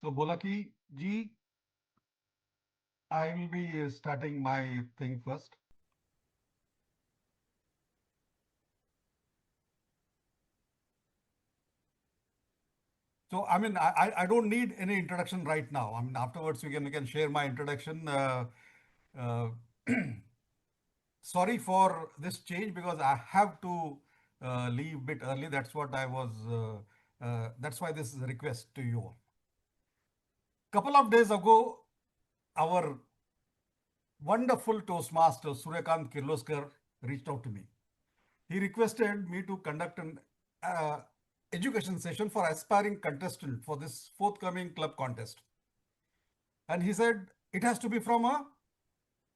तो बोला कि जी I will be starting my thing first. So I mean I don't need any introduction right now. I mean afterwards we can share my introduction. Uh, Sorry for this change because I have to leave a bit early. That's what I was. That's why this is a request to you all. Couple of days ago, our wonderful Toastmaster Suryakant Kirloskar reached out to me. He requested me to conduct an uh, education session for aspiring contestant for this forthcoming club contest. And he said it has to be from a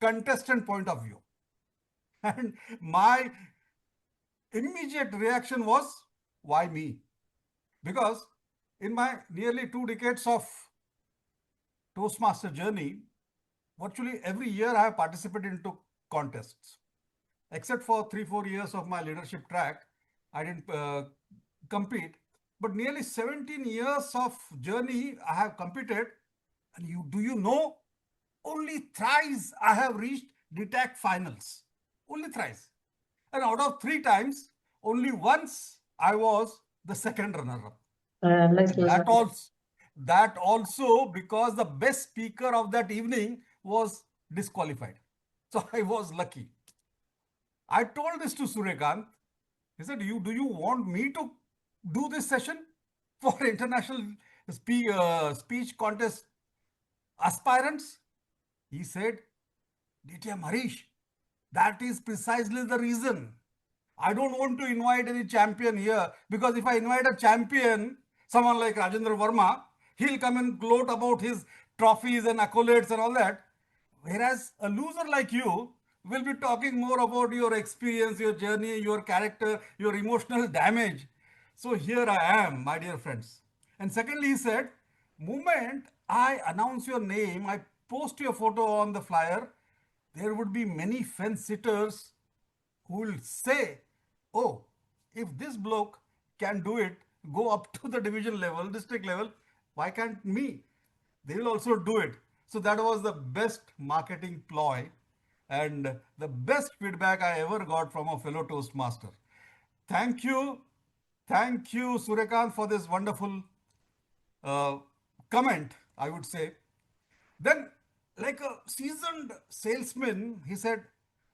contestant point of view. And my immediate reaction was, why me? Because in my nearly 2 decades of Toastmaster journey, virtually every year I have participated into contests. Except for 3-4 years of my leadership track, I didn't compete. But nearly 17 years of journey I have competed. And do you know, only thrice I have reached DTAC finals. Only thrice. And out of 3 times, only once I was the second runner-up. Like And that also because the best speaker of that evening was disqualified. So I was lucky. I told this to Suryakant. He said, do you want me to do this session for international speech contest aspirants? He said, DTM Harish, that is precisely the reason. I don't want to invite any champion here because if I invite a champion, someone like Rajendra Verma, he'll come and gloat about his trophies and accolades and all that. Whereas a loser like you will be talking more about your experience, your journey, your character, your emotional damage. So here I am, my dear friends. And secondly, he said, moment I announce your name, I post your photo on the flyer, there would be many fence sitters who will say, oh, if this bloke can do it, go up to the division level, district level, why can't me? They will also do it. So that was the best marketing ploy and the best feedback I ever got from a fellow Toastmaster. Thank you. Thank you, Suryakant, for this wonderful uh, comment, I would say. Then, like a seasoned salesman, he said,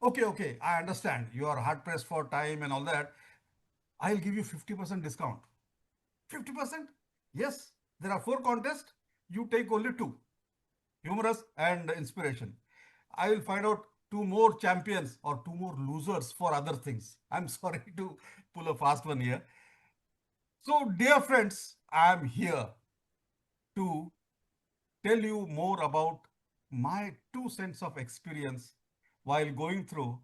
okay, I understand. You are hard pressed for time and all that. I'll give you 50% discount. 50%? Yes, there are 4 contests. You take only 2, humorous and inspiration. I will find out 2 more champions or 2 more losers for other things. I'm sorry to pull a fast one here. So, dear friends, I'm here to tell you more about my 2 cents of experience while going through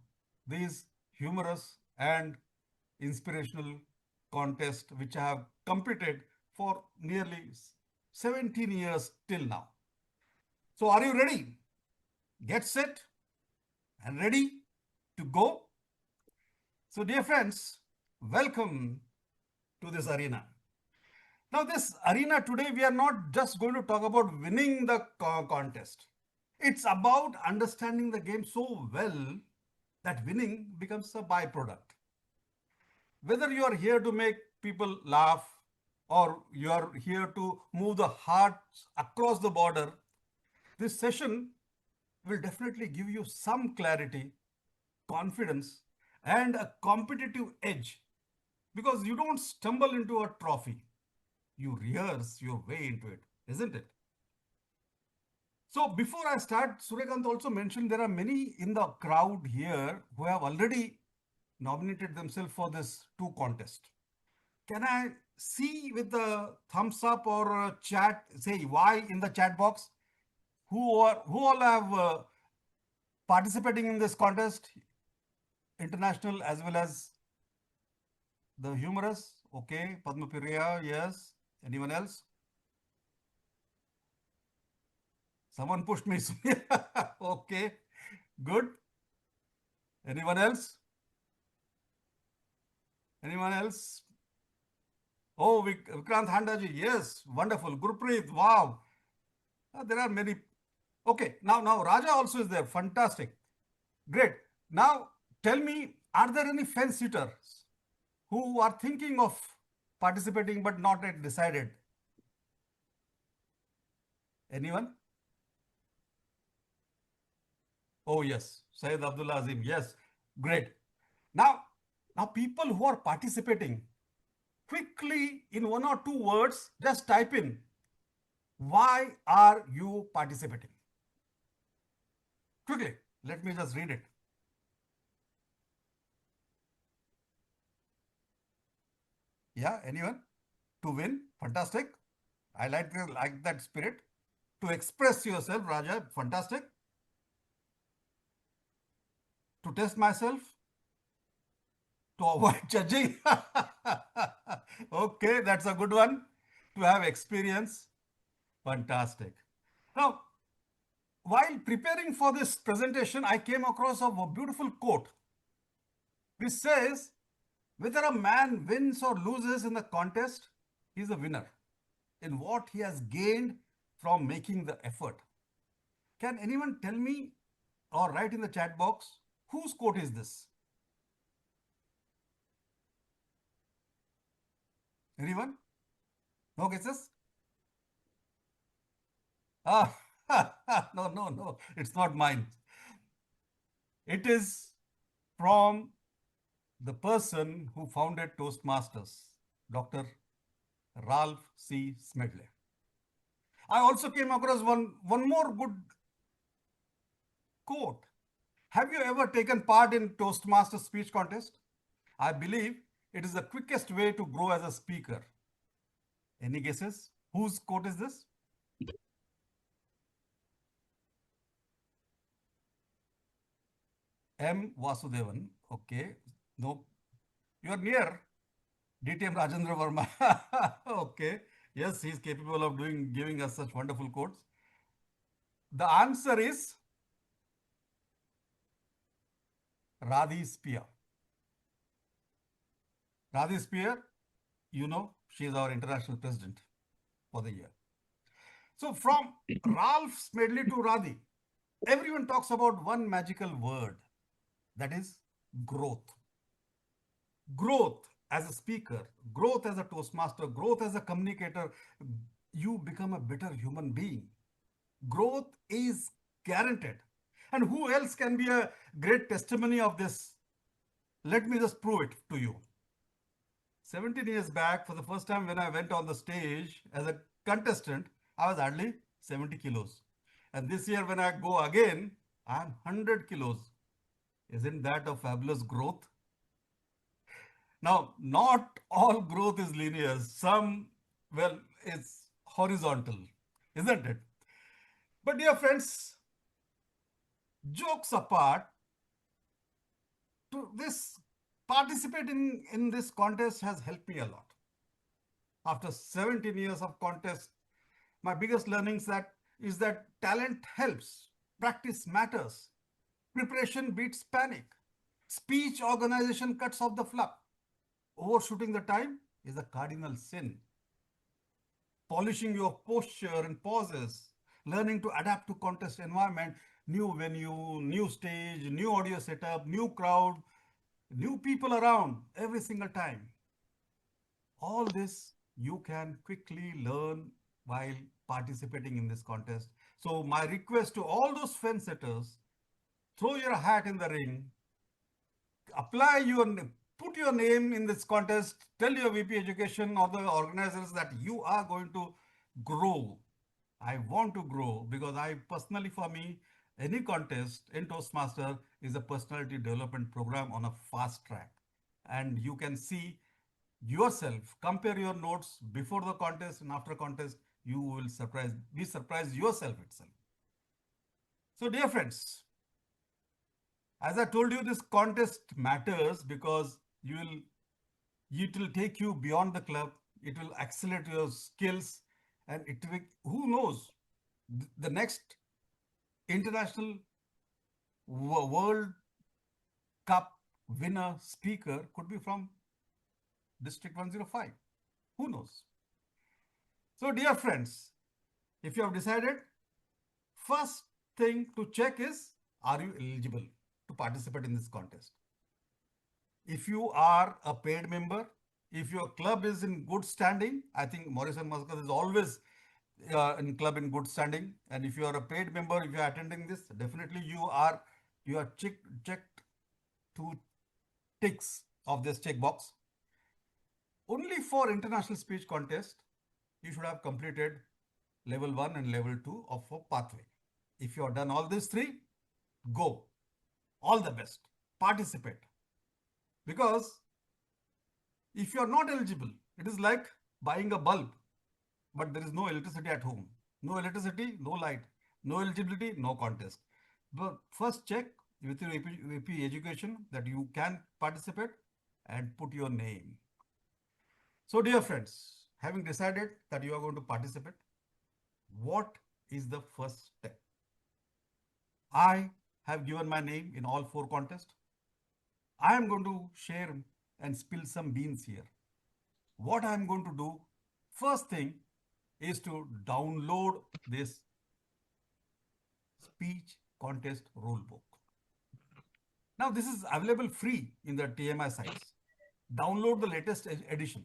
these humorous and inspirational contests which I have competed for nearly 17 years till now. So are you ready? Get set and ready to go? So dear friends, welcome to this arena. Now this arena today, we are not just going to talk about winning the contest. It's about understanding the game so well that winning becomes a byproduct. Whether you are here to make people laugh or you are here to move the hearts across the border, this session will definitely give you some clarity, confidence, and a competitive edge because you don't stumble into a trophy. You rehearse your way into it, isn't it? So before I start, Suryakant also mentioned there are many in the crowd here who have already nominated themselves for this 2 contest. Can I see with the thumbs up or chat, say why in the chat box? Who all have participating in this contest, international as well as the humorous? Okay, Padma Priya, yes. Anyone else? Someone pushed me. Okay, good. Anyone else? Anyone else? Oh, Vikrant Handaji, yes, wonderful. Gurpreet, wow. There are many. Okay, now Raja also is there. Fantastic. Great. Now tell me, are there any fence sitters who are thinking of participating but not yet decided? Anyone? Oh yes, Syed Abdullah Azim. Yes, great. Now, now people who are participating, quickly in one or two words, just type in, why are you participating? Quickly, let me just read it. Yeah, anyone? To win, fantastic. I like that spirit. To express yourself, Raja, fantastic. To test myself, to avoid judging. Okay, that's a good one. To have experience, fantastic. Now, while preparing for this presentation, I came across a beautiful quote which says, whether a man wins or loses in the contest, he is a winner in what he has gained from making the effort. Can anyone tell me or write in the chat box whose quote is this? Anyone? No guesses? Ah, no, it's not mine. It is from the person who founded Toastmasters, Dr. Ralph C. Smedley. I also came across one more good quote. Have you ever taken part in Toastmasters speech contest? I believe it is the quickest way to grow as a speaker. Any guesses? Whose quote is this? M. Vasudevan. Okay. No. You are near. DTM Rajendra Verma. Okay. Yes, he is capable of giving us such wonderful quotes. The answer is Radhi Spear. Radhi Spear, she is our international president for the year. So from Ralph Smedley to Radhi, everyone talks about one magical word, that is growth. Growth as a speaker, growth as a Toastmaster, growth as a communicator, you become a better human being. Growth is guaranteed. And who else can be a great testimony of this? Let me just prove it to you. 17 years back, for the first time when I went on the stage as a contestant, I was hardly 70 kilos. And this year when I go again, I am 100 kilos. Isn't that a fabulous growth? Now, not all growth is linear. Some, well, it's horizontal, isn't it? But dear friends, jokes apart, to this participating in this contest has helped me a lot. After 17 years of contest, my biggest learnings that is that talent helps, practice matters, preparation beats panic, speech organization cuts off the fluff, overshooting the time is a cardinal sin. Polishing your posture and pauses, learning to adapt to contest environment, new venue, new stage, new audio setup, new crowd, new people around every single time. All this you can quickly learn while participating in this contest. So my request to all those fence setters, throw your hat in the ring, apply your, put your name in this contest, tell your VP education or the organizers that you are going to grow. I want to grow because I personally, for me, any contest in Toastmaster is a personality development program on a fast track. And you can see yourself, compare your notes before the contest and after contest, you will be surprised yourself itself. So dear friends, as I told you, this contest matters because it will take you beyond the club. It will accelerate your skills, and it will, who knows, the next international World Cup winner speaker could be from District 105. Who knows? So, dear friends, if you have decided, first thing to check is, are you eligible to participate in this contest? If you are a paid member, if your club is in good standing, I think Morrison Muscat is always in club in good standing. And if you are a paid member, if you are attending this, definitely you are checked two ticks of this checkbox. Only for international speech contest, you should have completed level 1 and level 2 of a pathway. If you have done all these three, go. All the best. Participate. Because if you are not eligible, it is like buying a bulb, but there is no electricity at home. No electricity, no light. No eligibility, no contest. But first check with your AP education that you can participate and put your name. So, dear friends, having decided that you are going to participate, what is the first step? I have given my name in all four contests. I am going to share and spill some beans here. What I am going to do, first thing is to download this speech contest rule book. Now, this is available free in the TMI sites. Download the latest edition.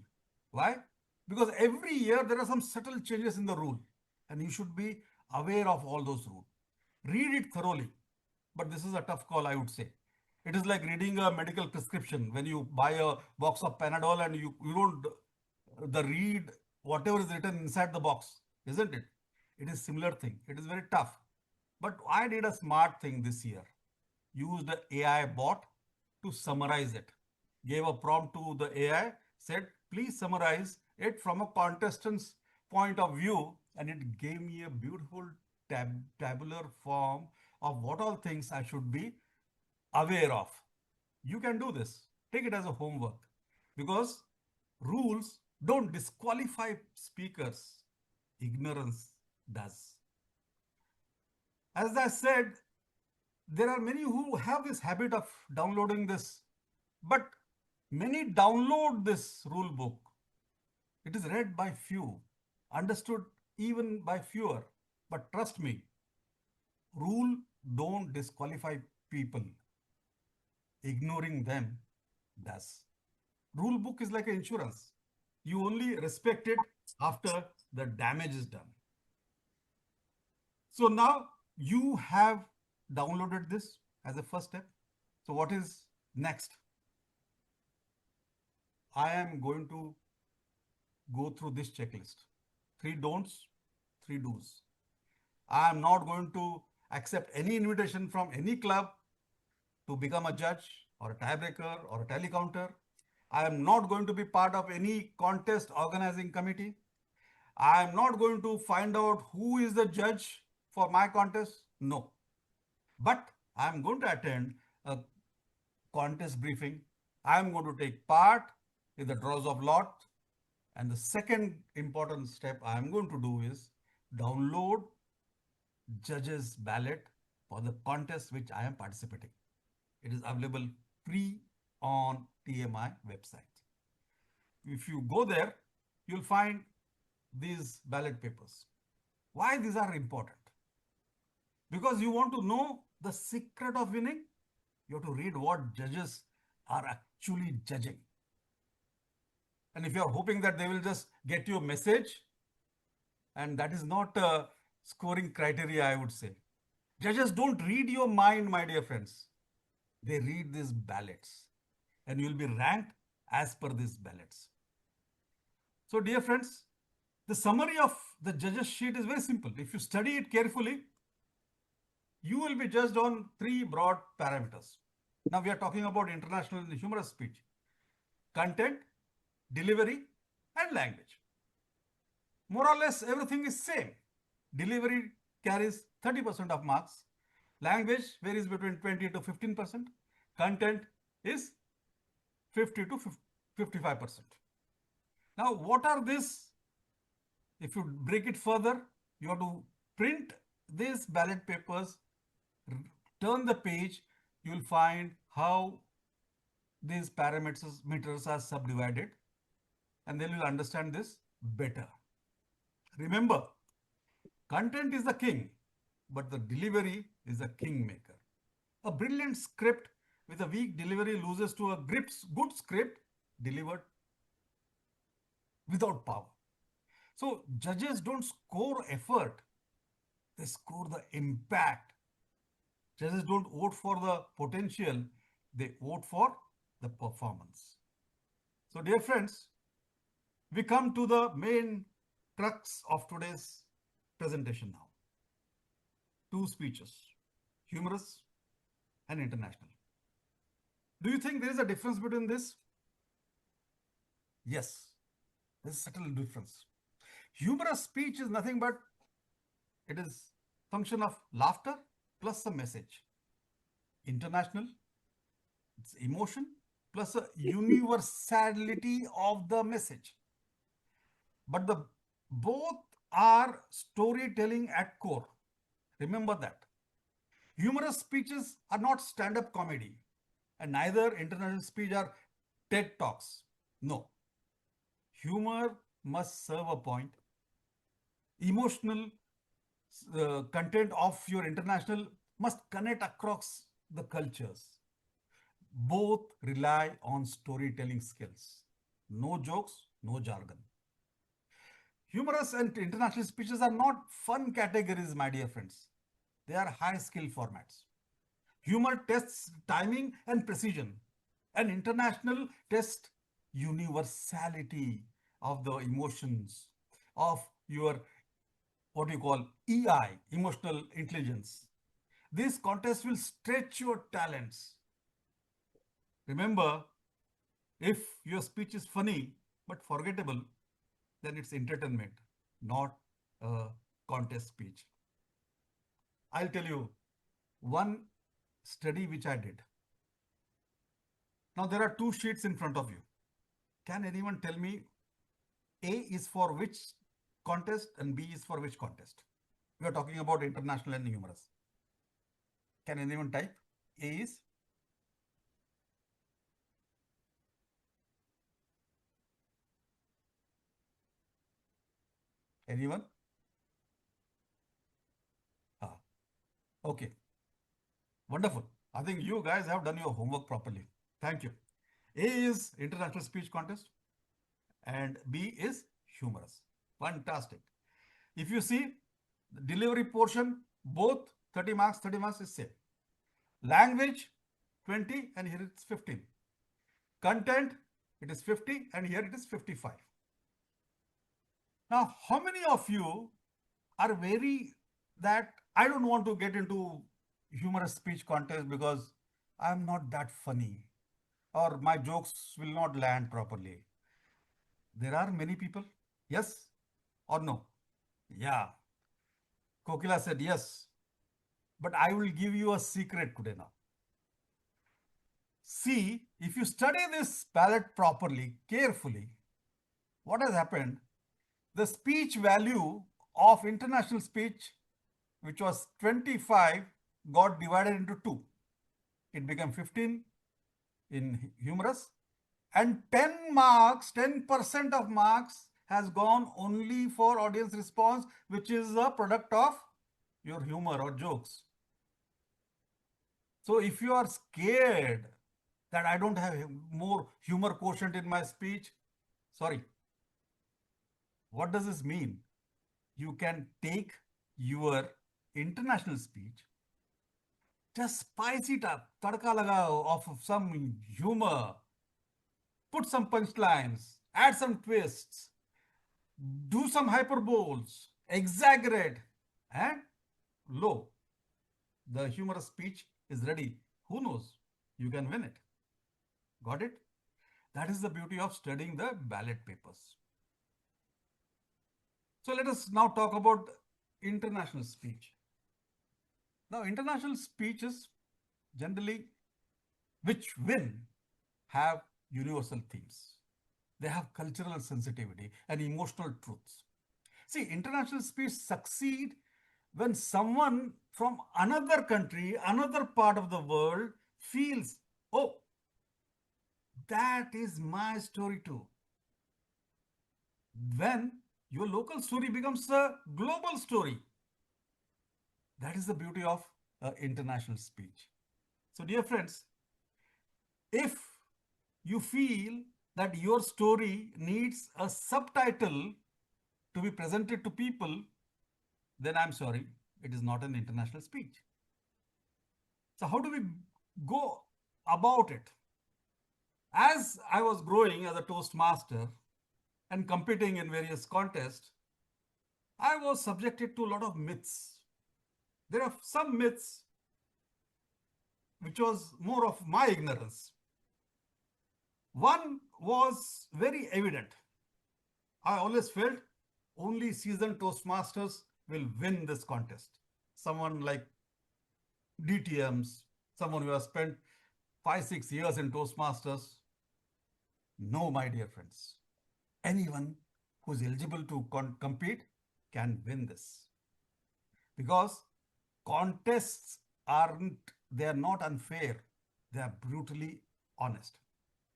Why? Because every year there are some subtle changes in the rule, and you should be aware of all those rules. Read it thoroughly, but this is a tough call, I would say. It is like reading a medical prescription. When you buy a box of Panadol and you don't the read whatever is written inside the box, isn't it? It is similar thing. It is very tough. But I did a smart thing this year. Used the AI bot to summarize it. Gave a prompt to the AI, said, please summarize it from a contestant's point of view, and it gave me a beautiful tabular form of what all things I should be aware of. You can do this. Take it as a homework because rules don't disqualify speakers. Ignorance does. As I said, there are many who have this habit of downloading this, but many download this rule book. It is read by few, understood even by fewer. But trust me, rule don't disqualify people. Ignoring them does. Rule book is like an insurance. You only respect it after the damage is done. So now you have downloaded this as a first step. So what is next? I am going to go through this checklist. 3 don'ts, 3 do's. I am not going to accept any invitation from any club to become a judge or a tiebreaker or a telecounter. I am not going to be part of any contest organizing committee. I am not going to find out who is the judge for my contest. No. But I am going to attend a contest briefing. I am going to take part in the draws of lot. And the second important step I am going to do is download judges ballot for the contest which I am participating. It is available free on TMI website. If you go there, you'll find these ballot papers. Why these are important? Because you want to know the secret of winning, you have to read what judges are actually judging. And if you are hoping that they will just get you a message, and that is not a scoring criteria, I would say. Judges don't read your mind, my dear friends. They read these ballots, and you will be ranked as per these ballots. So, dear friends, the summary of the judges sheet is very simple. If you study it carefully, you will be judged on 3 broad parameters. Now, we are talking about international and humorous speech: content, delivery, and language. More or less everything is same. Delivery carries 30% of marks. Language varies between 20 to 15%. Content is 50 to 55%. Now, what are these? If you break it further, you have to print these ballot papers, turn the page, you will find how these parameters are subdivided, and then you will understand this better. Remember, content is the king, but the delivery is a kingmaker. A brilliant script with a weak delivery loses to a good script delivered without power. So judges don't score effort, they score the impact. Judges don't vote for the potential, they vote for the performance. So, dear friends, we come to the main crux of today's presentation now. Two speeches, humorous and international. Do you think there is a difference between this? Yes, there's a subtle difference. Humorous speech is nothing but it is function of laughter plus a message. International, it's emotion plus a universality of the message. But the both are storytelling at core. Remember that. Humorous speeches are not stand-up comedy, and neither international speech are TED Talks. No. Humor must serve a point. Emotional content of your international must connect across the cultures. Both rely on storytelling skills. No jokes, no jargon. Humorous and international speeches are not fun categories, my dear friends. They are high skill formats. Humor tests timing and precision, and international tests universality of the emotions, of your what you call EI, emotional intelligence. This contest will stretch your talents. Remember, if your speech is funny but forgettable, then it's entertainment, not a contest speech. I'll tell you one study which I did. Now there are two sheets in front of you. Can anyone tell me A is for which contest and B is for which contest? We are talking about international and humorous. Can anyone type? A is anyone? Ah, okay. Wonderful. I think you guys have done your homework properly. Thank you. A is international speech contest and B is humorous. Fantastic. If you see the delivery portion, both 30 marks is same. Language 20 and here it's 15. Content it is 50 and here it is 55. Now, how many of you are very that I don't want to get into humorous speech contest because I'm not that funny or my jokes will not land properly. There are many people. Yes or no? Yeah. Kokila said yes. But I will give you a secret today now. See, if you study this ballot properly, carefully, what has happened? The speech value of international speech, which was 25, got divided into two. It became 15 in humorous and 10 marks, 10% of marks has gone only for audience response, which is a product of your humor or jokes. So if you are scared that I don't have more humor quotient in my speech, sorry. What does this mean? You can take your international speech, just spice it up, tadka lagao of some humor, put some punchlines, add some twists, do some hyperboles, exaggerate, and lo, the humorous speech is ready. Who knows? You can win it. Got it? That is the beauty of studying the ballot papers. So let us now talk about international speech. Now, international speeches generally which win have universal themes. They have cultural sensitivity and emotional truths. See, international speech succeed when someone from another country, another part of the world feels, oh, that is my story too. When your local story becomes a global story. That is the beauty of international speech. So, dear friends, if you feel that your story needs a subtitle to be presented to people, then I'm sorry, it is not an international speech. So, how do we go about it? As I was growing as a Toastmaster and competing in various contests, I was subjected to a lot of myths. There are some myths which was more of my ignorance. One was very evident. I always felt only seasoned Toastmasters will win this contest. Someone like DTMs, someone who has spent 5, 6 years in Toastmasters. No, my dear friends. Anyone who is eligible to compete can win this, because contests they are not unfair, they are brutally honest.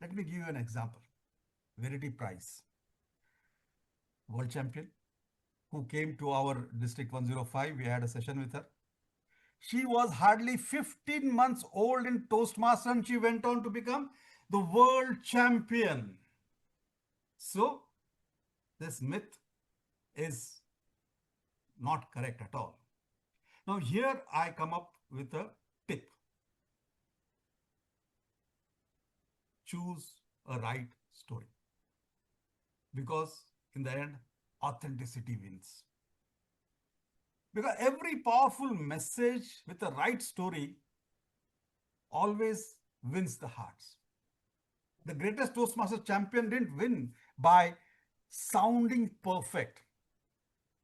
Let me give you an example. Verity Price, world champion, who came to our district 105. We had a session with her. She was hardly 15 months old in Toastmaster and she went on to become the world champion. So, this myth is not correct at all. Now, here I come up with a tip: choose a right story, because in the end, authenticity wins. Because every powerful message with the right story always wins the hearts. The greatest Toastmaster champion didn't win by sounding perfect,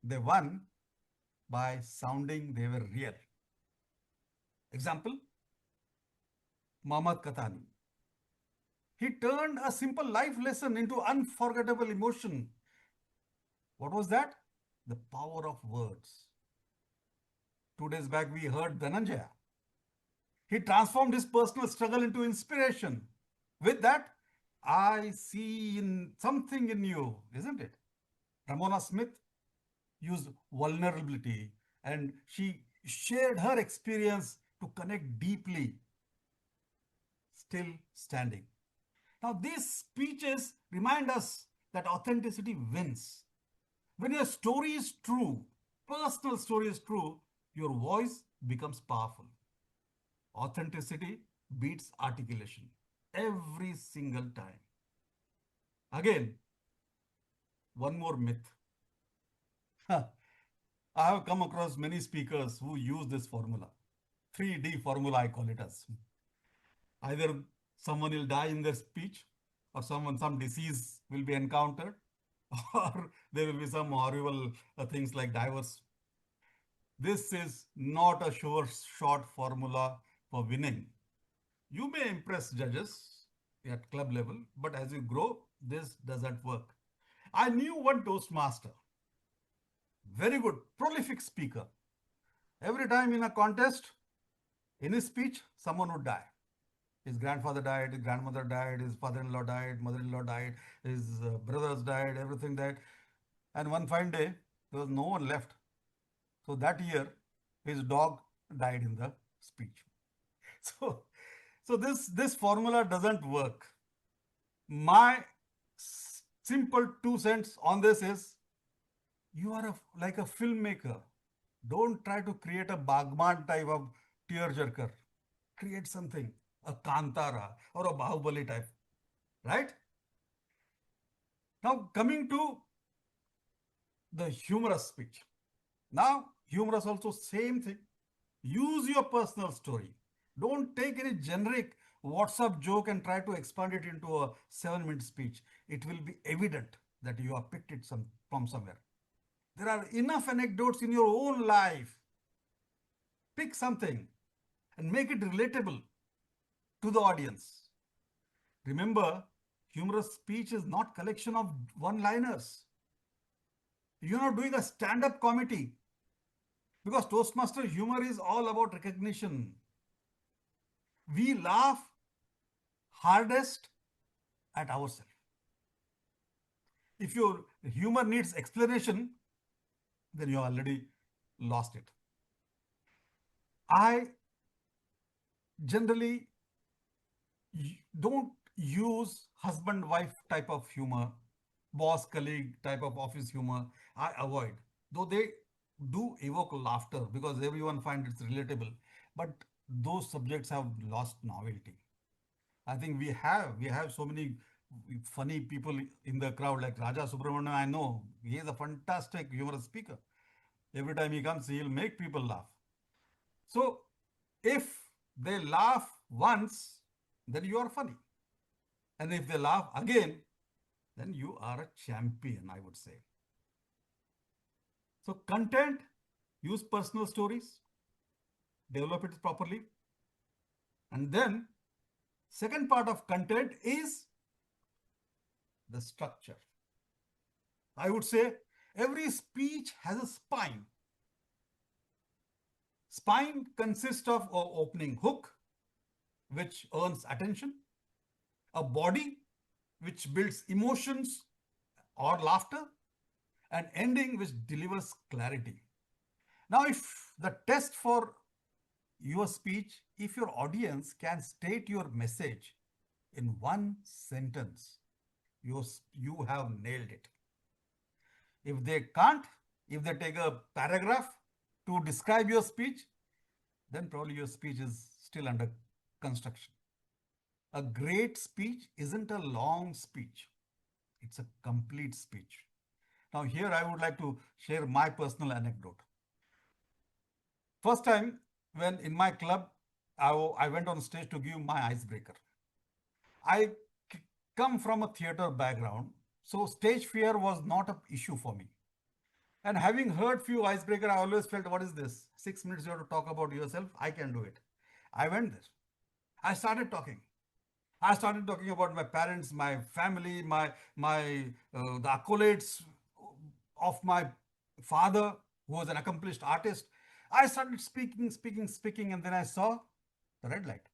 they won by sounding they were real. Example: Mohammad Katani. He turned a simple life lesson into unforgettable emotion. What was that? The power of words. 2 days back, we heard Dhananjaya. He transformed his personal struggle into inspiration. With that, I see in something in you, isn't it? Ramona Smith used vulnerability and she shared her experience to connect deeply, still standing. Now, these speeches remind us that authenticity wins. When your story is true, personal story is true, your voice becomes powerful. Authenticity beats articulation every single time. Again, one more myth. I have come across many speakers who use this formula. 3D formula, I call it as. Either someone will die in their speech, or some disease will be encountered, or there will be some horrible things like divorce. This is not a sure short formula for winning. You may impress judges at club level, but as you grow, this doesn't work. I knew one Toastmaster, very good, prolific speaker. Every time in a contest, in his speech, someone would die. His grandfather died, his grandmother died, his father-in-law died, mother-in-law died, his brothers died, everything died. And one fine day, there was no one left. So that year, his dog died in the speech. So, so this formula doesn't work. My simple 2 cents on this is: you are like a filmmaker. Don't try to create a Bagman type of tearjerker. Create something, a Kantara or a Bahubali type, right? Now, coming to the humorous speech. Now, humorous also same thing. Use your personal story. Don't take any generic WhatsApp joke and try to expand it into a 7-minute speech. It will be evident that you have picked it from somewhere. There are enough anecdotes in your own life. Pick something and make it relatable to the audience. Remember, humorous speech is not collection of one-liners. You're not doing a stand-up comedy, because Toastmaster humor is all about recognition. We laugh hardest at ourselves. If your humor needs explanation, then you already lost it. I generally don't use husband wife type of humor, boss colleague type of office humor. I avoid, though they do evoke laughter because everyone finds it's relatable, but those subjects have lost novelty. I think we have so many funny people in the crowd, like Raja Subramanian. I know he is a fantastic humorous speaker. Every time he comes, he'll make people laugh. So if they laugh once, then you are funny. And if they laugh again, then you are a champion, I would say. So content, use personal stories, develop it properly. And then second part of content is the structure. I would say every speech has a spine. Spine consists of an opening hook, which earns attention, a body, which builds emotions or laughter, an ending which delivers clarity. Now, if the test for your speech, if your audience can state your message in one sentence, you have nailed it. If they can't, if they take a paragraph to describe your speech, then probably your speech is still under construction. A great speech isn't a long speech, it's a complete speech. Now, here I would like to share my personal anecdote. First time when in my club, I went on stage to give my icebreaker. I come from a theater background, so stage fear was not an issue for me. And having heard few icebreaker, I always felt, what is this? 6 minutes you have to talk about yourself. I can do it. I went there. I started talking. I started talking about my parents, my family, my the accolades of my father, who was an accomplished artist. I started speaking, and then I saw the red light.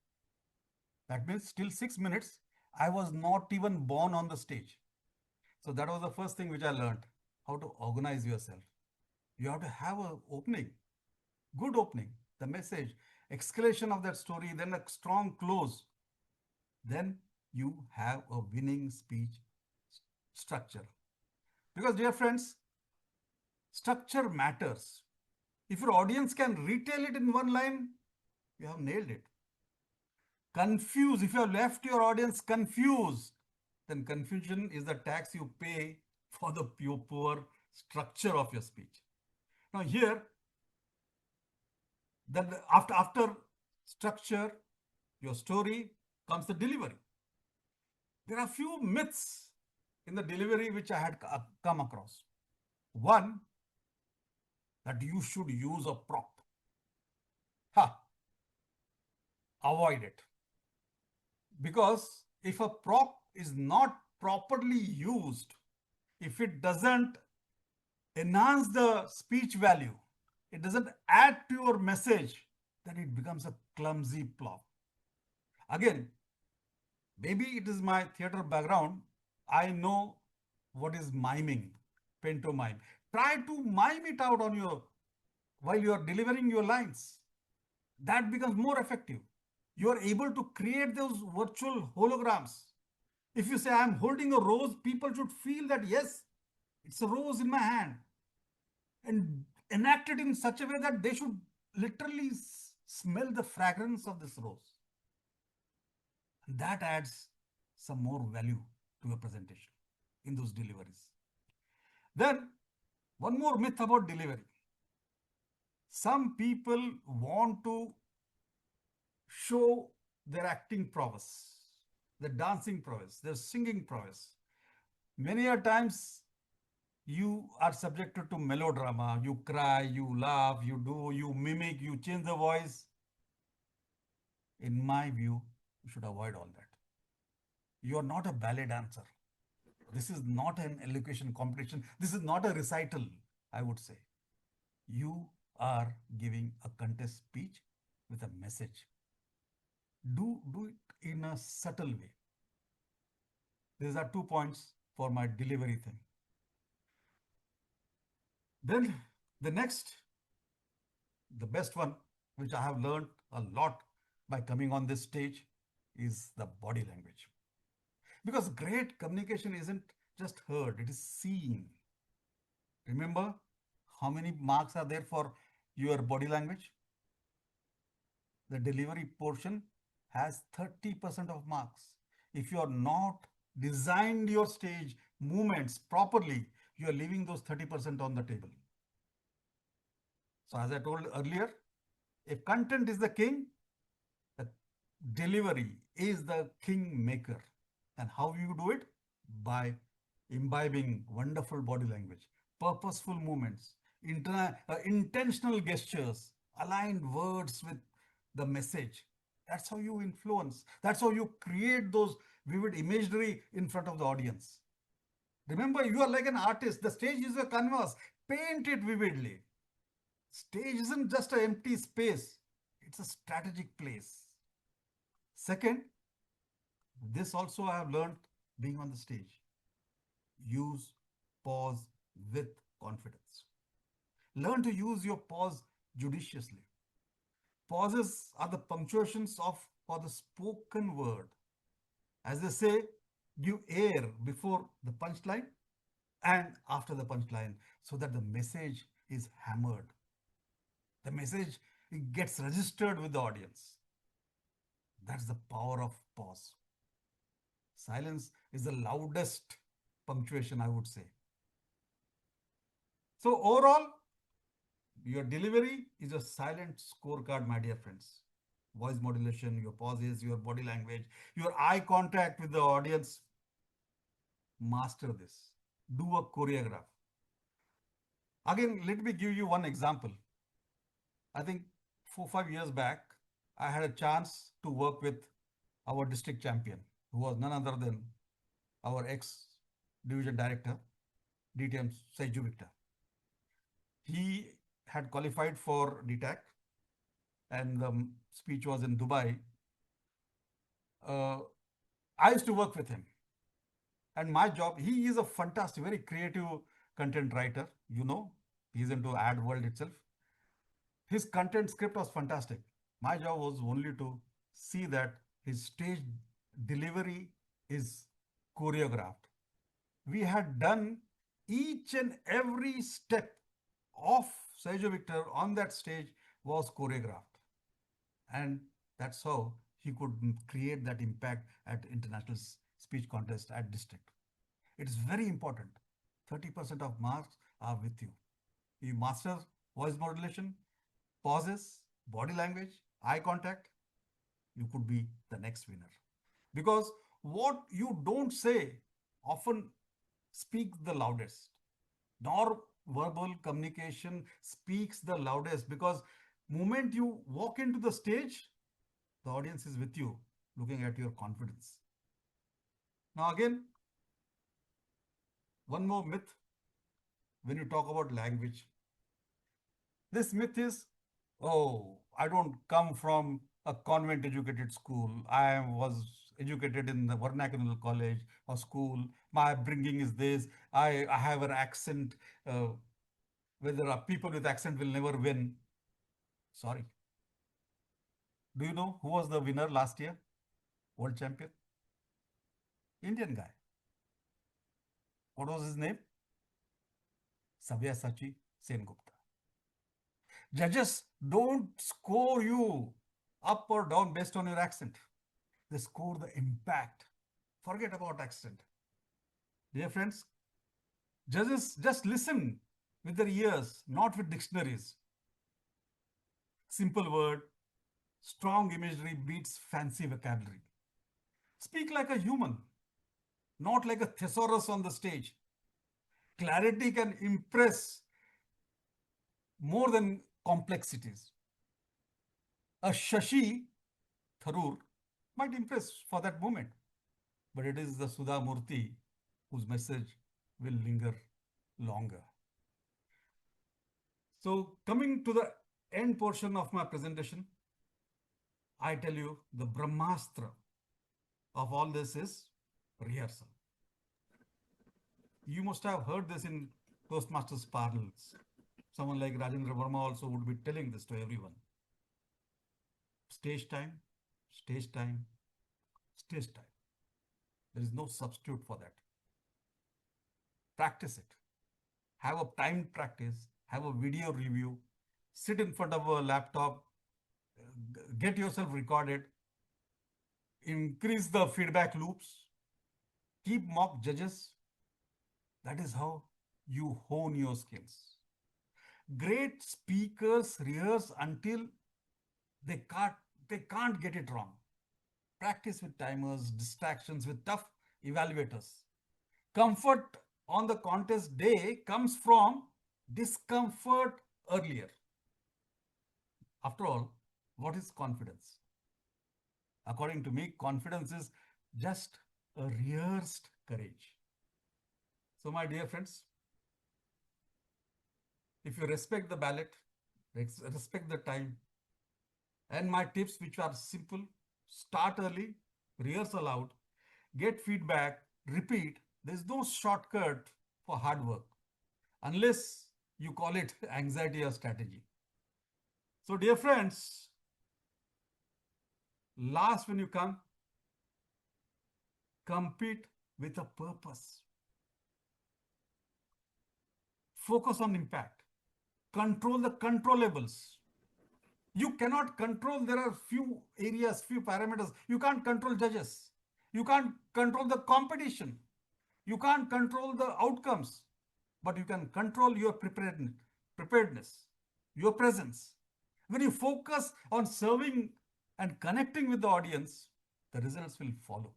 That means still 6 minutes. I was not even born on the stage. So that was the first thing which I learned: how to organize yourself. You have to have a opening, good opening, the message, escalation of that story, then a strong close. Then you have a winning speech structure. Because, dear friends, structure matters. If your audience can retell it in one line, you have nailed it. Confuse, if you have left your audience confused, then confusion is the tax you pay for the pure poor structure of your speech. Now, here, then after structure, your story, comes the delivery. There are few myths in the delivery which I had come across. One, that you should use a prop. Ha, avoid it. Because if a prop is not properly used, if it doesn't enhance the speech value, it doesn't add to your message, then it becomes a clumsy plot. Again, maybe it is my theater background. I know what is miming, pantomime. Try to mime it out on your while you are delivering your lines. That becomes more effective. You are able to create those virtual holograms. If you say, I'm holding a rose, people should feel that, yes, it's a rose in my hand, and enact it in such a way that they should literally smell the fragrance of this rose. And that adds some more value to your presentation in those deliveries. Then, one more myth about delivery. Some people want to show their acting prowess, their dancing prowess, their singing prowess. Many a times you are subjected to melodrama. You cry, you laugh, you mimic, you change the voice. In my view, you should avoid all that. You are not a ballet dancer. This is not an elocution competition. This is not a recital, I would say. You are giving a contest speech with a message. Do it in a subtle way. These are 2 points for my delivery thing. Then the next, the best one, which I have learned a lot by coming on this stage, is the body language. Because great communication isn't just heard, it is seen. Remember how many marks are there for your body language? The delivery portion has 30% of marks. If you are not designed your stage movements properly, you are leaving those 30% on the table. So as I told earlier, if content is the king, the delivery is the king maker. And how you do it? By imbibing wonderful body language, purposeful movements, intentional gestures, aligned words with the message. That's how you influence. That's how you create those vivid imagery in front of the audience. Remember, you are like an artist. The stage is a canvas. Paint it vividly. Stage isn't just an empty space, it's a strategic place. Second, this also I have learned being on the stage. Use pause with confidence. Learn to use your pause judiciously. Pauses are the punctuations of for the spoken word. As they say, give air before the punchline and after the punchline so that the message is hammered. The message it gets registered with the audience. That's the power of pause. Silence is the loudest punctuation, I would say. So, overall, your delivery is a silent scorecard, my dear friends. Voice modulation, your pauses, your body language, your eye contact with the audience. Master this. Do a choreograph. Again, let me give you one example. I think 4 5 years back, I had a chance to work with our district champion, who was none other than our ex division director, DTM Victor. He had qualified for DTAC and the speech was in Dubai. Uh, I used to work with him. And my job, he is a fantastic, very creative content writer. You know, he's into ad world itself. His content script was fantastic. My job was only to see that his stage delivery is choreographed. We had done each and every step of Sergio Victor on that stage was choreographed. And that's how he could create that impact at international speech contest at district. It is very important. 30% of marks are with you. You master voice modulation, pauses, body language, eye contact, you could be the next winner. Because what you don't say often speaks the loudest, nor verbal communication speaks the loudest because moment you walk into the stage, the audience is with you, looking at your confidence. Now again, one more myth when you talk about language. This myth is, oh, I don't come from a convent educated school. I was educated in the vernacular college or school. My bringing is this. I have an accent. Whether people with accent will never win. Sorry. Do you know who was the winner last year? World champion? Indian guy. What was his name? Sabyasachi Sengupta. Judges don't score you up or down based on your accent. They score the impact. Forget about accent. Dear friends, judges just listen with their ears, not with dictionaries. Simple word, strong imagery beats fancy vocabulary. Speak like a human, not like a thesaurus on the stage. Clarity can impress more than complexities. A Shashi Tharoor might impress for that moment, but it is the Sudha Murthy whose message will linger longer. So, coming to the end portion of my presentation, I tell you the Brahmastra of all this is rehearsal. You must have heard this in Toastmasters parlance. Someone like Rajendra Verma also would be telling this to everyone. Stage time, stage time, stage time. There is no substitute for that. Practice it. Have a timed practice, have a video review, sit in front of a laptop, get yourself recorded, increase the feedback loops, keep mock judges. That is how you hone your skills. Great speakers rehearse until they can't, they can't get it wrong. Practice with timers, distractions with tough evaluators. Comfort on the contest day comes from discomfort earlier. After all, what is confidence? According to me, confidence is just a rehearsed courage. So, my dear friends, if you respect the ballot, respect the time, and my tips, which are simple, start early, rehearse aloud, get feedback, repeat. There's no shortcut for hard work unless you call it anxiety or strategy. So, dear friends, last when you come, compete with a purpose. Focus on impact. Control the controllables. You cannot control, there are few areas, few parameters. You can't control judges. You can't control the competition. You can't control the outcomes, but you can control your preparedness, your presence. When you focus on serving and connecting with the audience, the results will follow.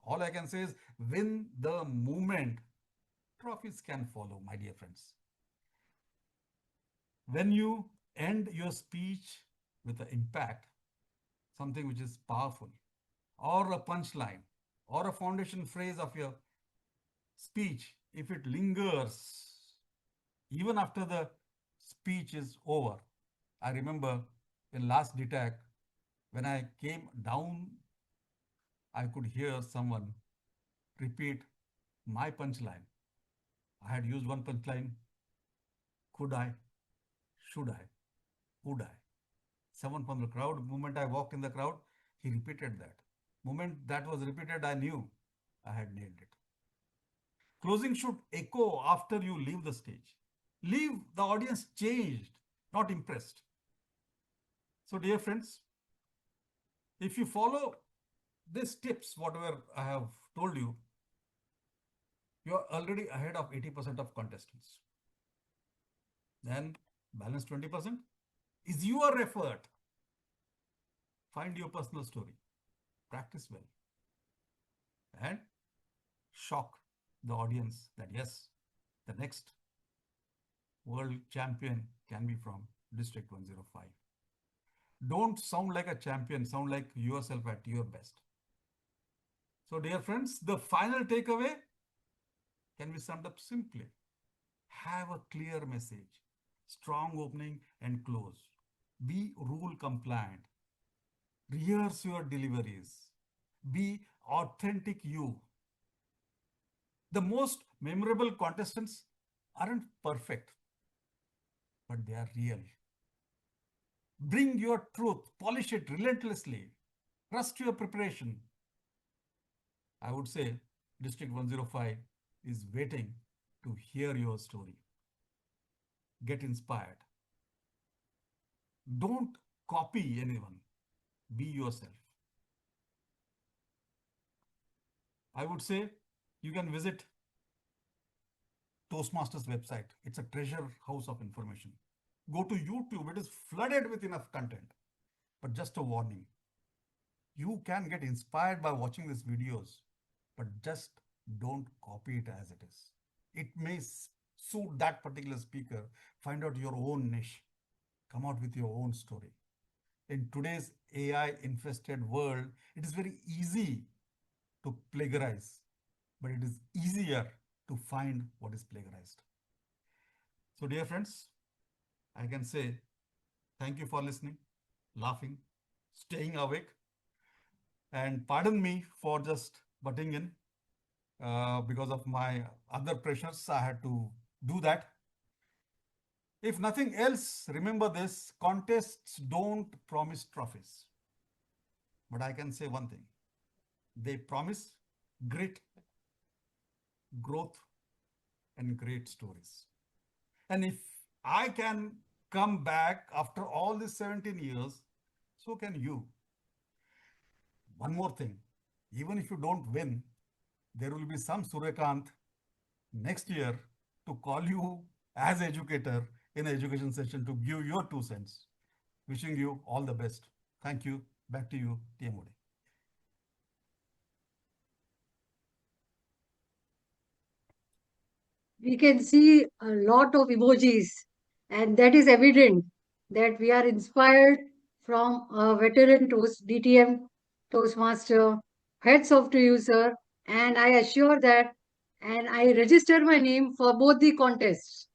All I can say is win the movement, trophies can follow, my dear friends. When you end your speech with an impact, something which is powerful, or a punchline, or a foundation phrase of your speech, if it lingers even after the speech is over. I remember in last DTAC, when I came down, I could hear someone repeat my punchline. I had used one punchline, could I, should I, would I. Someone from the crowd, moment I walked in the crowd, he repeated that. Moment that was repeated, I knew I had nailed it. Closing should echo after you leave the stage. Leave the audience changed, not impressed. So, dear friends, if you follow these tips, whatever I have told you, you are already ahead of 80% of contestants. Then balance 20% is your effort. Find your personal story, practice well, and shock the audience that yes, the next world champion can be from District 105. Don't sound like a champion, sound like yourself at your best. So, dear friends, the final takeaway can be summed up simply. Have a clear message, strong opening and close. Be rule compliant. Rehearse your deliveries. Be authentic you. The most memorable contestants aren't perfect, but they are real. Bring your truth, polish it relentlessly. Trust your preparation. I would say District 105 is waiting to hear your story. Get inspired. Don't copy anyone. Be yourself. I would say you can visit Toastmasters website. It's a treasure house of information. Go to YouTube. It is flooded with enough content. But just a warning. You can get inspired by watching these videos, but just don't copy it as it is. It may suit that particular speaker. Find out your own niche. Come out with your own story. In today's AI infested world, it is very easy to plagiarize, but it is easier to find what is plagiarized. So, dear friends, I can say thank you for listening, laughing, staying awake, and pardon me for just butting in because of my other pressures. I had to do that. If nothing else, remember this: contests don't promise trophies. But I can say one thing: they promise grit, growth, and great stories. And if I can come back after all these 17 years, so can you. One more thing: even if you don't win, there will be some Suryakant next year to call you as educator in an education session to give your 2 cents. Wishing you all the best. Thank you. Back to you, TMOD. We can see a lot of emojis, and that is evident that we are inspired from a veteran DTM Toastmaster. Heads off to you, sir. And I assure that, and I registered my name for both the contests.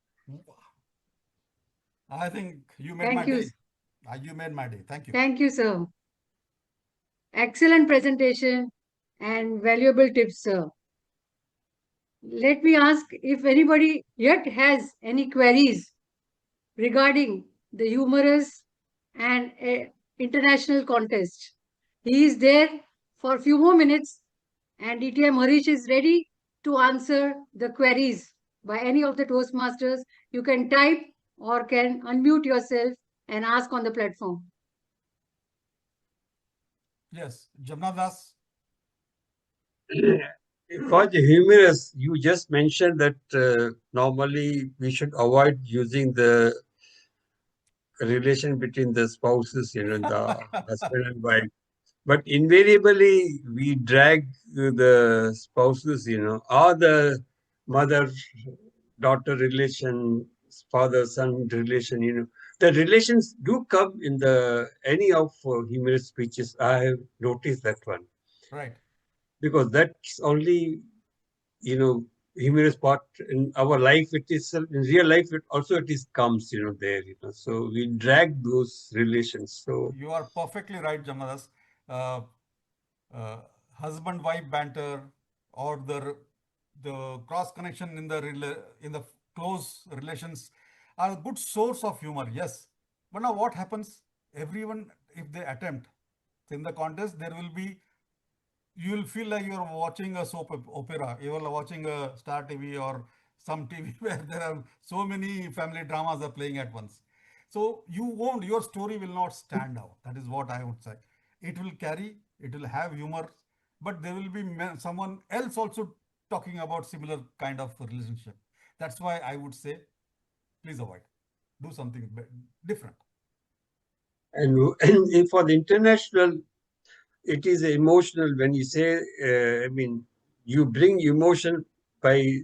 I think you made my Thank you. day. You made my day. Thank you. Thank you, sir. Excellent presentation and valuable tips, sir. Let me ask if anybody yet has any queries regarding the humorous and international contest. He is there for a few more minutes, and DTM Harish is ready to answer the queries by any of the Toastmasters. You can type or can unmute yourself and ask on the platform. Yes, Jamnadas. For the humorous, you just mentioned that normally we should avoid using the relation between the spouses, the husband and wife. But invariably, we drag the spouses, or the mother daughter relation, father son relation, The relations do come in the any of humorous speeches. I have noticed that one Right. because that's only you know humorous part in our life. It is in real life. It also it is comes there. So we drag those relations. So You are perfectly right, Jamnadas. Uh, uh, Husband-wife banter or the cross connection in in the close relations are a good source of humor. Yes, but now what happens? Everyone, if they attempt in the contest, there will be you will feel like you're watching a soap opera. You're watching a Star TV or some TV where there are so many family dramas are playing at once. So your story will not stand out. That is what I would say. It will carry, it will have humor, but there will be someone else also talking about similar kind of relationship. That's why I would say, please avoid. Do something different. and for the international, it is emotional when you say. I mean, you bring emotion by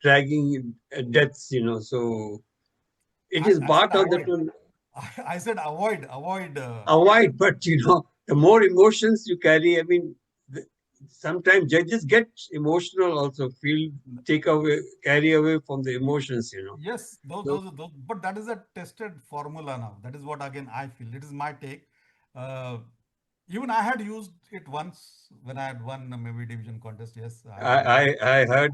dragging deaths. So it is I said part of the avoid. I said avoid. avoid, but the more emotions you carry, I mean, sometimes judges get emotional also, feel take away, carry away from the emotions. Yes, So but that is a tested formula now. That is what again I feel. It is my take. Uh, Even I had used it once when I had won maybe division contest. Yes, I had I used it. I, I heard